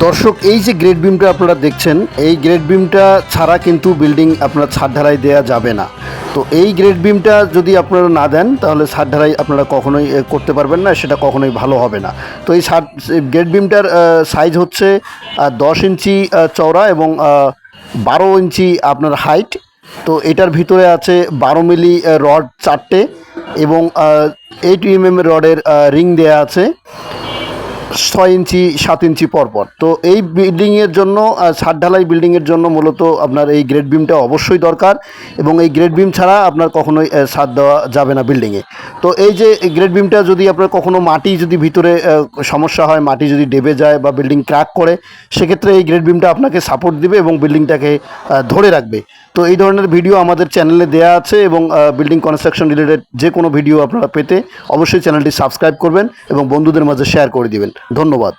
দর্শক, এই যে গ্রেড বিমটা আপনারা দেখছেন, এই গ্রেড বিমটা ছাড়া কিন্তু বিল্ডিং আপনার ছাদ ঢালাই দেওয়া যাবে না। তো এই গ্রেড বিমটা যদি আপনারা না দেন তাহলে ছাদ ঢালাই আপনারা কখনোই করতে পারবেন না, সেটা কখনোই ভালো হবে না। তো এই গ্রেড বিমটার সাইজ হচ্ছে 10 ইঞ্চি চওড়া এবং 12 ইঞ্চি আপনার হাইট। তো এটার ভিতরে আছে 12 মিলি রড 4টে এবং 8 রডের রিং দেয়া আছে 6 ইঞ্চি 7 ইঞ্চি পরপর। তো এই বিল্ডিংয়ের জন্য ছাদ ঢালাই বিল্ডিংয়ের জন্য মূলত আপনার এই গ্রেড বিমটা অবশ্যই দরকার এবং এই গ্রেড বিম ছাড়া আপনার কখনোই ছাদ দেওয়া যাবে না বিল্ডিংয়ে। তো এই যে গ্রেড বিমটা যদি আপনার কখনো মাটি যদি ভিতরে সমস্যা হয়, মাটি যদি ডেবে যায় বা বিল্ডিং ক্র্যাক করে, সেক্ষেত্রে এই গ্রেড বিমটা আপনাকে সাপোর্ট দিবে এবং বিল্ডিংটাকে ধরে রাখবে। তো এই ধরনের ভিডিও আমাদের চ্যানেলে দেওয়া আছে এবং বিল্ডিং কনস্ট্রাকশন রিলেটেড যে কোনো ভিডিও আপনারা পেতে অবশ্যই চ্যানেলটি সাবস্ক্রাইব করবেন এবং বন্ধুদের মাঝে শেয়ার করে দিবেন। ধন্যবাদ।